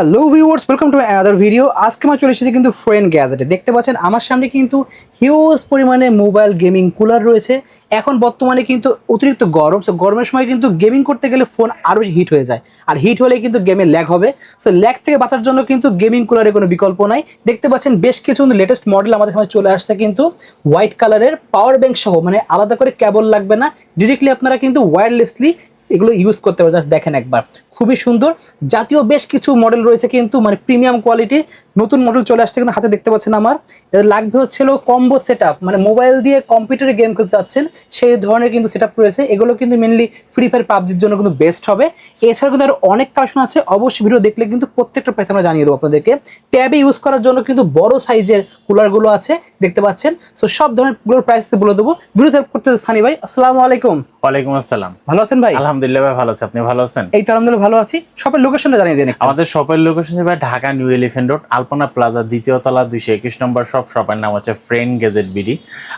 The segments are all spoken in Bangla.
Hello viewers, welcome to another video. আজকে আমরা চলে এসেছি কিন্তু ফ্রেন্ড গ্যাজেটে। দেখতে পাচ্ছেন আমার সামনে কিন্তু হিউজ পরিমাণে মোবাইল গেমিং কুলার রয়েছে। এখন বর্তমানে কিন্তু অতিরিক্ত গরম, সো গরমের সময় কিন্তু গেমিং করতে গেলে ফোন আরও হিট হয়ে যায়, আর হিট হলে কিন্তু গেমে ল্যাগ হবে। সো ল্যাগ থেকে বাঁচার জন্য কিন্তু গেমিং কুলারের কোনো বিকল্প নাই। দেখতে পাচ্ছেন বেশ কিছু লেটেস্ট মডেল আমাদের সামনে চলে আসছে, কিন্তু হোয়াইট কালারের পাওয়ার ব্যাংক সহ, মানে আলাদা করে কেবল লাগবে না, ডিরেক্টলি আপনারা কিন্তু ওয়্যারলেসলি এগুলো ইউজ করতে পারবেন। জাস্ট দেখেন একবার, খুবই সুন্দর। জাতীয় বেশ কিছু মডেল রয়েছে, কিন্তু মানে প্রিমিয়াম কোয়ালিটির নতুন মডেল চলে আসছে, কিন্তু হাতে দেখতে পাচ্ছেন আমার। এদের লাগবে হচ্ছিল কম্বো সেট আপ, মানে মোবাইল দিয়ে কম্পিউটারে গেম খেলতে চাচ্ছেন সেই ধরনের কিন্তু সেট আপ রয়েছে। এগুলো কিন্তু মেনলি ফ্রি ফায়ার পাবজির জন্য কিন্তু বেস্ট হবে। এছাড়া কিন্তু আরও অনেক কালেকশন আছে, অবশ্যই ভিডিও দেখলে কিন্তু প্রত্যেকটা প্রাইস আমরা জানিয়ে দেবো আপনাদেরকে। ট্যাবে ইউজ করার জন্য কিন্তু বড় সাইজের কুলারগুলো আছে, দেখতে পাচ্ছেন। সো সব ধরনের গুলোর প্রাইস বলে দেবো। ভিডিও হেল্প করতে সানি ভাই, আসসালামু আলাইকুম। ওয়ালাইকুম আসসালাম। ভালো আছেন ভাই? আলহামদুলিল্লাহ ভাই, ভালো আছি। আপনি ভালো আছেন? এই তো আলহামদুলিল্লাহ ভালো আছি। শপের লোকেশনটা জানিয়ে দিন। আমাদের শপের লোকেশন হবে ঢাকা নিউ এলিফ্যান্ট রোড, আলপনা প্লাজা, দ্বিতীয় তলা, 221 নম্বর শপ। শপের নাম হচ্ছে ফ্রেন্ড গ্যাজেট বিডি।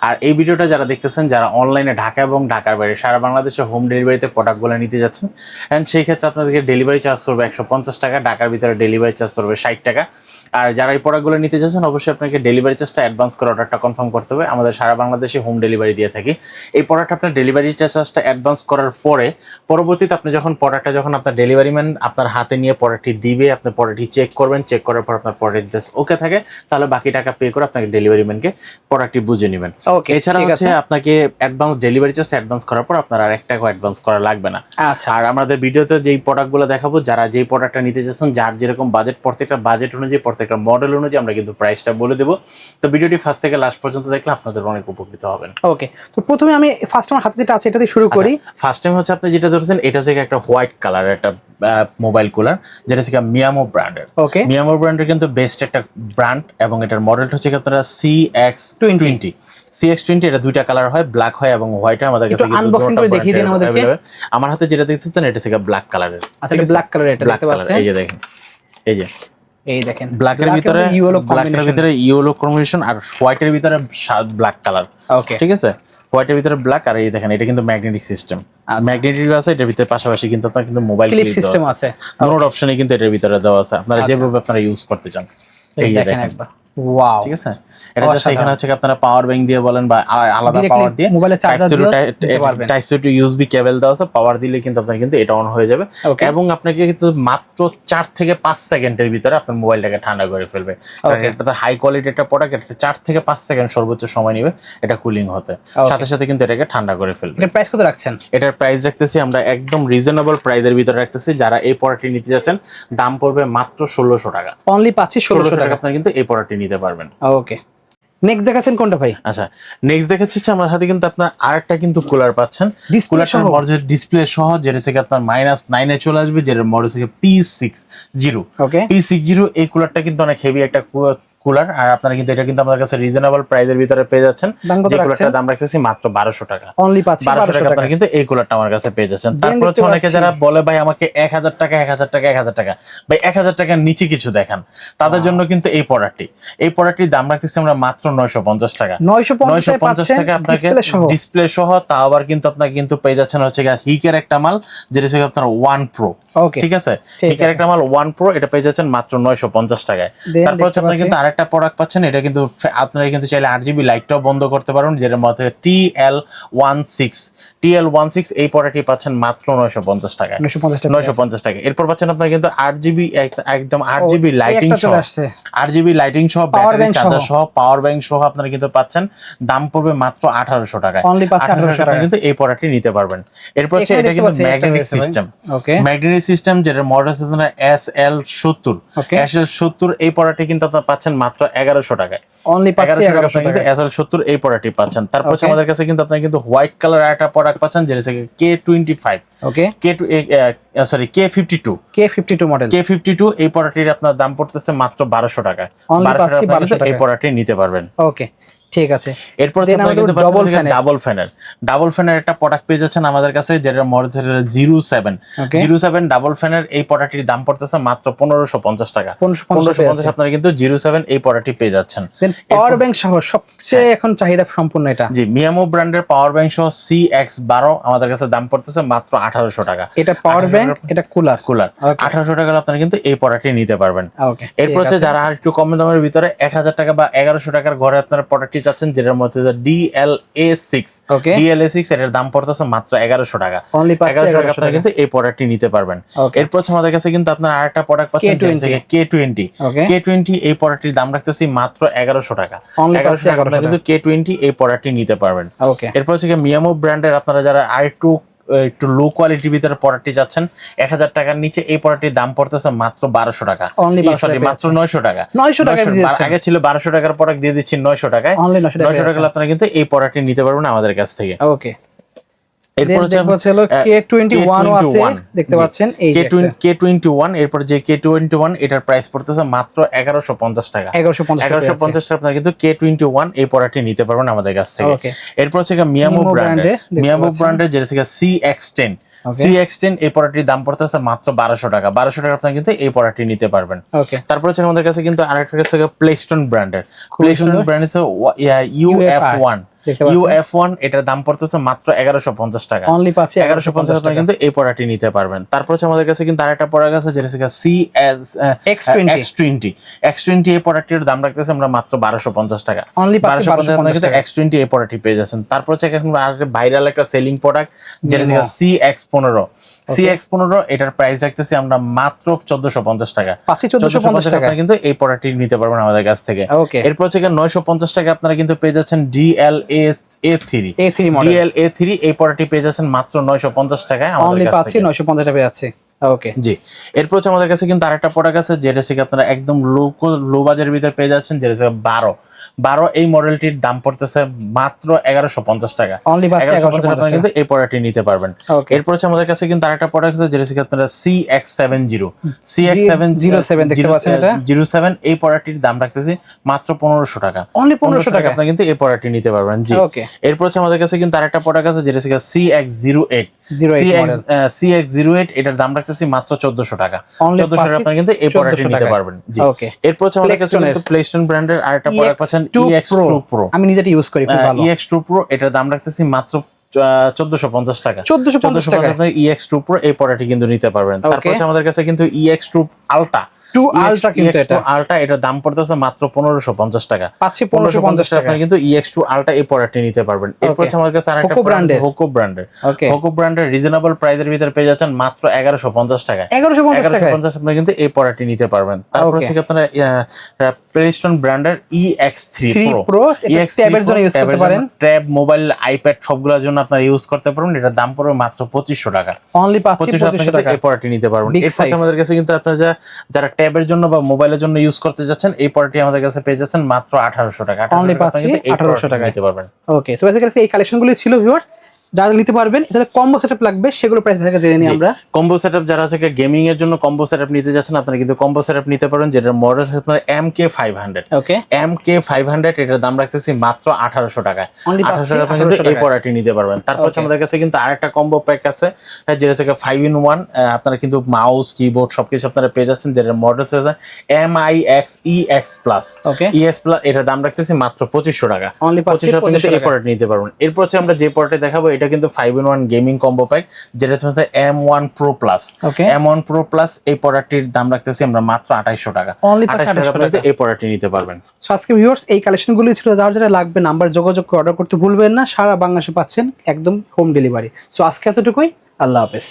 আর এই ভিডিওটা যারা দেখতেছেন, যারা অনলাইনে ঢাকা এবং ঢাকার বাইরে সারা বাংলাদেশে হোম ডেলিভারিতে প্রোডাক্টগুলো নিতে যাচ্ছেন, অ্যান্ড সেই ক্ষেত্রে আপনাদেরকে ডেলিভারি চার্জ পড়বে 150 টাকা, ঢাকার ভিতরে ডেলিভারি চার্জ পড়বে 60 টাকা। আর যারা এই প্রোডাক্টগুলো নিতে যাচ্ছেন, অবশ্যই আপনাকে ডেলিভারি চার্জটা অ্যাডভান্স করে অর্ডারটা কনফার্ম করতে হবে। আমাদের সারা বাংলাদেশে হোম ডেলিভারি দিয়ে থাকি। এই প্রোডাক্ট আপনার ডেলিভারি চার্জটা অ্যাডভান্স করার পরে পরবর্তীতে আপনি যখন প্রোডাক্টটা যখন আপনার ডেলিভারি ম্যান আপনার হাতে নিয়ে প্রোডাক্টটি দিবে, আপনি প্রোডাক্টটি চেক করবেন, চেক করার পর আপনার প্রোডাক্ট ওকে থাকে, তাহলে বাকি টাকা পে করে আপনাকে ডেলিভারি ম্যানকে প্রোডাক্টটি বুঝে নেবেন। এছাড়া হচ্ছে আপনাকে অ্যাডভান্স ডেলিভারি চার্জটা অ্যাডভান্স করার পর আপনার আর 1 টাকা অ্যাডভান্স করা লাগবে না। আচ্ছা। আর আমাদের ভিডিওতে যেই প্রোডাক্টগুলো দেখাবো, যারা যেই প্রোডাক্টটা নিতে চাচ্ছেন, যার যেরকম বাজেট, প্রত্যেকটা বাজেট অনুযায়ী, প্রত্যেকটা মডেল অনুযায়ী আমরা কিন্তু প্রাইসটা বলে দেবো। তো ভিডিওটি ফার্স্ট থেকে লাস্ট পর্যন্ত দেখলে আপনাদের অনেক উপকৃত হবেন। ওকে, তো প্রথমে আমি ফার্স্ট আমার হাতে যেটা আছে এটা দিয়ে শুরু করি। ফার্স্ট টাইম হচ্ছে আপনি যেটা ধরেছেন, এটা হচ্ছে একটা হোয়াইট কালারের একটা মোবাইল কুলার, যেটা হচ্ছে মিয়ামো ব্র্যান্ডের। ওকে, মিয়ামো ব্র্যান্ডের কিন্তু বেস্ট একটা ব্র্যান্ড, এবং এটার মডেলটা হচ্ছে আপনারা CX20। CX20 এটা দুইটা কালার হয়, ব্ল্যাক হয় এবং হোয়াইট হয়। আমাদের কাছে আনবক্সিং করে দেখিয়ে দিন আমাদেরকে। আমার হাতে যেটা দেখতেছেন এটা হচ্ছে ব্ল্যাক কালারের। আচ্ছা, এটা ব্ল্যাক কালার, এটা দেখতে পাচ্ছেন। এই যে দেখেন, এই যে এই দেখেন, ব্ল্যাকের ভিতরে ইয়েলো কম্বিনেশন, আর হোয়াইটের ভিতরে ব্ল্যাক কালার। ওকে, ঠিক আছে, হোয়াইটের ভিতরে ব্ল্যাক। আর এই দেখেন, এটা কিন্তু ম্যাগনেটিক সিস্টেম। ম্যাগনেটিক আছে এটার ভিতরে, পাশাপাশি কিন্তু আপনার কিন্তু মোবাইল ক্লিপ সিস্টেম আছে। নোট অপশনে কিন্তু এটার ভিতরে দেওয়া আছে, আপনারা যেভাবে আপনারা ইউজ করতে চান। এই দেখেন একবার, ওয়াও, ঠিক আছে। এটা জাস্ট এখানে হচ্ছে আপনারা পাওয়ার ব্যাংক দিয়ে বলেন বা আলাদা পাওয়ার দিয়ে মোবাইলে চার্জার দিতে পারবেন। Type C to USB cable দেওয়া আছে, পাওয়ার দিলে কিন্তু আপনার কিন্তু এটা অন হয়ে যাবে, এবং আপনাকে কিন্তু মাত্র 4 থেকে 5 সেকেন্ডের ভিতরে আপনার মোবাইলটাকে ঠান্ডা করে ফেলবে। কারণ এটা তো হাই কোয়ালিটি একটা প্রোডাক্ট, এটা 4 থেকে 5 সেকেন্ড সর্বোচ্চ সময় নেবে এটা কুলিং হতে, সাথে সাথে কিন্তু এটাকে ঠান্ডা করে ফেলবে। এর প্রাইস কত রাখছেন? এটার প্রাইস রাখতেছি আমরা একদম রিজনেবল প্রাইসের ভিতরে রাখতেছি। যারা এই প্রোডাক্টটি নিতে যাচ্ছেন, দাম পড়বে মাত্র 1600 টাকা। অনলি পাচ্ছি 1600 টাকা আপনারা কিন্তু এই প্রোডাক্টটি নিতে পারবেন। ওকে, নেক্সট দেখাচ্ছেন কোনটা ভাই? আচ্ছা, নেক্সট দেখাচ্ছি হচ্ছে আমার হাতে কিন্তু আপনার আরেকটা কিন্তু কুলার পাচ্ছেন, কুলারটার মডেল ডিসপ্লে সহ, যেটা থেকে আপনার -9 এ চলে আসবে, যেটা মডেল থেকে P60। ওকে, P60 এই কুলারটা কিন্তু অনেক হেভি একটা কুলার, আর আপনারা কিন্তু এটা কিন্তু আমাদের কাছে রিজনেবল প্রাইসের ভিতরে পেয়ে যাচ্ছেন। যে কুলারটার দাম রাখতেছি মাত্র 1200 টাকা। অনলি পাচ্ছি 1200 টাকা আপনারা কিন্তু এই কুলারটা আমার কাছে পেয়ে যাচ্ছেন। তারপর হচ্ছে অনেকে যারা বলে ভাই আমাকে 1000 টাকা 1000 টাকা 1000 টাকা, ভাই 1000 টাকার নিচে কিছু দেখান, তাদের জন্য কিন্তু এই প্রোডাক্টটির দাম রাখতেছি আমরা মাত্র 950 টাকা। 950 টাকা আপনাকে ডিসপ্লে সহ, তাও আবার কিন্তু আপনাকে কিন্তু পেয়ে যাচ্ছেন হচ্ছে হিকের একটা মাল, যেটা হচ্ছে আপনার 1 Pro। ঠিক আছে, হিকের একটা মাল 1 Pro, এটা পেয়ে যাচ্ছেন মাত্র 950 টাকায়। তারপর হচ্ছে আপনারা কিন্তু আরেকটা প্রোডাক্ট পাচ্ছেন, এটা কিন্তু আপনারা কিন্তু চাইলে RGB লাইটটাও বন্ধ করতে পারেন, যেটার মধ্যে TL16 এই প্রোডাক্টটি পাচ্ছেন মাত্র 950 টাকায়। 950 টাকা। এরপর পাচ্ছেন আপনারা কিন্তু RGB একদম RGB লাইটিং সহ, ব্যাটারি চার্জার সহ, পাওয়ার ব্যাংক সহ আপনারা কিন্তু পাচ্ছেন। দাম পড়বে মাত্র 1800 টাকায়। 1800 টাকা কিন্তু এই প্রোডাক্টটি নিতে পারবেন। এরপর হচ্ছে এটা কিন্তু ম্যাগনেটিক সিস্টেম। ম্যাগনেটিক সিস্টেম, যেটার মডেল হচ্ছে SL70। এই প্রোডাক্টটি কিন্তু আপনারা পাচ্ছেন মাত্র 1100 টাকায়। অনলি পাচ্ছি 1100 টাকা কিন্তু SL70 এই প্রোডাক্টটি পাচ্ছেন। তারপর আমাদের কাছে কিন্তু আপনারা কিন্তু হোয়াইট কালার একটা প্রোডাক্ট পাচ্ছেন, যেটা হচ্ছে K25। ওকে, K52 মডেল। K52 এই প্রোডাক্টটির আপনার দাম পড়তেছে মাত্র 1200 টাকা। 1200 টাকা এই প্রোডাক্টটি নিতে পারবেন। ওকে, ঠিক আছে। এরপর হচ্ছে আপনারা কিন্তু ডাবল ফ্যানের একটা প্রোডাক্ট পেয়ে যাচ্ছেন আমাদের কাছে, যেটা মডেল 07 07 ডাবল ফ্যানের এই প্রোডাক্টটির দাম পড়তেছে মাত্র 1550 টাকা। 1550 আপনারা কিন্তু 07 এই প্রোডাক্টটি পেয়ে যাচ্ছেন। পাওয়ার ব্যাংক সহ সবচেয়ে এখন চাহিদা সম্পূর্ণ এটা। জি, মিয়ামো ব্র্যান্ডের পাওয়ার ব্যাংক সহ CX12 আমাদের কাছে দাম পড়তেছে মাত্র 1800 টাকা। এটা পাওয়ার ব্যাংক, এটা কুলার 1800 টাকা আপনারা কিন্তু এই প্রোডাক্টটি নিতে পারবেন। এরপর হচ্ছে যারা আর একটু কম দামের ভিতরে 1000 টাকা বা 1100 টাকার ঘরে আপনারা প্রোডাক্টটি চাচ্ছেন, যেটার মধ্যে DLA6 এটার দাম পড়তেছে মাত্র 1100 টাকা। 1100 টাকা আপনারা কিন্তু এই প্রোডাক্টটি নিতে পারবেন। এরপর হচ্ছে আমাদের কাছে কিন্তু আপনারা আরেকটা প্রোডাক্ট পাচ্ছেন, K20 এই প্রোডাক্টটির দাম রাখতেছি মাত্র 1100 টাকা। 1100 টাকা আপনারা কিন্তু K20 এই প্রোডাক্টটি নিতে পারবেন। এরপর হচ্ছে মিয়ামো ব্র্যান্ডের আপনারা যারা আরেকটু লো কোয়ালিটির ভিতরে প্রোডাক্টটি যাচ্ছেন 1000 টাকার নিচে, এই প্রোডাক্টটির দাম পড়তেছে মাত্র 1200 টাকা। মাত্র 900 টাকা। আগে ছিল 1200 টাকার প্রোডাক্ট দিয়ে দিচ্ছি 900 টাকায়। 900 টাকা আপনারা কিন্তু এই প্রোডাক্টটি নিতে পারবেন আমাদের কাছ থেকে। ওকে। এরপর হচ্ছে K21 আছে, দেখতে পাচ্ছেন এই K21। এরপর যে K21 এটার প্রাইস পড়তেছে মাত্র 1150 টাকা। 1150 টাকা আপনারা কিন্তু K21 এই প্রোডাক্টটি নিতে পারবেন আমাদের কাছ থেকে। এরপর হচ্ছে মিয়ামো ব্র্যান্ডের যেটা CX10 এই প্রোডাক্টটির দাম পড়তেছে মাত্র 1200 টাকা। 1200 টাকা আপনারা কিন্তু এই প্রোডাক্টটি নিতে পারবেন। তারপর হচ্ছে আমাদের কাছে কিন্তু আরেকটা কাছে প্লেস্টোন ব্র্যান্ডের UF1 এটার দাম পড়তেছে মাত্র 1150 টাকা। 1150 টাকা কিন্তু এই প্রোডাক্টটি নিতে পারবেন। তারপর হচ্ছে আমাদের কাছে কিন্তু আরেকটা প্রোডাক্ট আছে, যেটা X20 এই প্রোডাক্টের দাম রাখতেছে আমরা মাত্র 1250 টাকা। 1250 টাকা কিন্তু X20 এই প্রোডাক্টটি পেয়ে যাচ্ছেন। তারপর হচ্ছে এখন আরেকটা ভাইরাল একটা সেলিং প্রোডাক্ট, যেটা CX15 এটার প্রাইস রাখতেছি আমরা মাত্র 1450 টাকা। 1450 টাকা কিন্তু এই প্রোডাক্টটি নিতে পারবেন আমাদের কাছ থেকে। এরপর হচ্ছে 950 টাকা আপনারা কিন্তু পেয়ে যাচ্ছেন DLA3 এই প্রোডাক্টটি পেয়ে যাচ্ছেন মাত্র 950 টাকায় আমাদের কাছ থেকে। 950 টাকা পেয়ে যাচ্ছে। জি, এরপর হচ্ছে আমাদের কাছে কিন্তু আরেকটা প্রোডাক্ট আছে, যেটা হচ্ছে আপনারা একদম লো বাজারের ভিতরে পেয়ে যাচ্ছেন, যেটা হচ্ছে 12 এই মডেলটির দাম পড়তেছে মাত্র 1150 টাকা। 1150 টাকা কিন্তু এই প্রোডাক্টটি নিতে পারবেন। এরপর হচ্ছে আমাদের কাছে কিন্তু আরেকটা প্রোডাক্ট আছে, যেটা হচ্ছে আপনারা CX707 এই প্রোডাক্টটির দাম রাখতেছি মাত্র 1500 টাকা। 1500 টাকা আপনারা কিন্তু এই প্রোডাক্টটি নিতে পারবেন। জি, এরপর হচ্ছে আমাদের কাছে কিন্তু আরেকটা প্রোডাক্ট আছে, যেটা হচ্ছে CX08 এটার দাম রাখতেছি মাত্র 1400 টাকা। 1400 টাকা আপনারা কিন্তু এই প্রোডাক্টটি নিতে পারবেন। জি, এরপর হচ্ছে আমাদের কাছে কিন্তু প্লেস্টোন ব্র্যান্ডের আরেকটা প্রোডাক্ট পাচ্ছেন EX2 Pro। আমি নিজেটা ইউজ করি, খুব ভালো। EX2 Pro এটার দাম রাখতেছি মাত্র 1450 টাকা। 1450 টাকা আপনারা EX2 Pro এই প্রোডাক্টটি কিন্তু নিতে পারবেন। তারপর হচ্ছে আমাদের কাছে কিন্তু EX2 Ultra কিন্তু এটার দাম পড়তেছে মাত্র 1550 টাকা। 1550 টাকা আপনারা কিন্তু EX2 Ultra এই প্রোডাক্টটি নিতে পারবেন। এরপর হচ্ছে আমাদের কাছে আরেকটা হোকো ব্র্যান্ডের রিজনেবল প্রাইসের ভিতরে পেয়ে যাচ্ছেন মাত্র 1150 টাকা। 1150 আপনারা কিন্তু এই প্রোডাক্টটি নিতে পারবেন। তারপর হচ্ছে আপনারা প্লেস্টোন ব্র্যান্ডের EX3 Pro ট্যাবের জন্য ইউজ করতে পারেন। ট্যাব, মোবাইল, আইপ্যাড সবগুলোর জন্য আপনারা ইউজ করতে পারবেন। এটার দাম পড়বে মাত্র 2500 টাকা। 2500 টাকা এই প্রোডাক্টটি নিতে পারবেন। এরপর আমাদের কাছে কিন্তু আপনারা যারা ট্যাবের জন্য বা মোবাইলের জন্য ইউজ করতে যাচ্ছেন, এই প্রোডাক্টটি আমাদের কাছে পেয়ে যাচ্ছেন মাত্র 1800 টাকা। 1800 টাকা নিতে পারবেন। ওকে, সো বেসিক্যালি এই কালেকশনগুলো ছিল ভিউয়ার্স, যারা নিতে পারবেন। এছাড়া কম্বো সেটআপ লাগবে, সেগুলো প্রাইস থেকে জেনে নিই আমরা। কম্বো সেটআপ যারা আছে গেমিং এর জন্য কম্বো সেটআপ নিতে যাচ্ছেন, আপনারা কিন্তু কম্বো সেটআপ নিতে পারেন, যেটার মডেল আপনার MK500। MK500 এটার দাম রাখতেছি মাত্র 1800 টাকা। 1800 টাকা কিন্তু এই প্রোডাক্টটি নিতে পারবেন। তারপর আমাদের কাছে কিন্তু আরেকটা কম্বো প্যাক আছে, যেটা হচ্ছে 5-in-1। আপনারা কিন্তু মাউস, কিবোর্ড সবকিছু আপনারা পেয়ে যাচ্ছেন, যেটার মডেল হচ্ছে MIX EX Plus। এটার দাম রাখতেছি মাত্র 2500 টাকা। 2500 টাকা কিন্তু এই প্রোডাক্ট নিতে পারবেন। এরপর হচ্ছে আমরা যে প্রোডাক্টে দেখাবো, এটা কিন্তু 5-in-1 গেমিং কম্বো প্যাক, যেটা হচ্ছে M1 Pro Plus। M1 Pro Plus এই প্রোডাক্টটির দাম রাখতেছি আমরা মাত্র 2800 টাকা। 2800 টাকা এই প্রোডাক্টটি নিতে পারবেন। সো আজকে ভিউয়ার্স এই কালেকশনগুলো ছিল, যারা লাগবে নাম্বার যোগাযোগ করে অর্ডার করতে ভুলবেন না। সারা বাংলাদেশে পাচ্ছেন একদম হোম ডেলিভারি। সো আজকে এতটুকুই, আল্লাহ হাফেজ।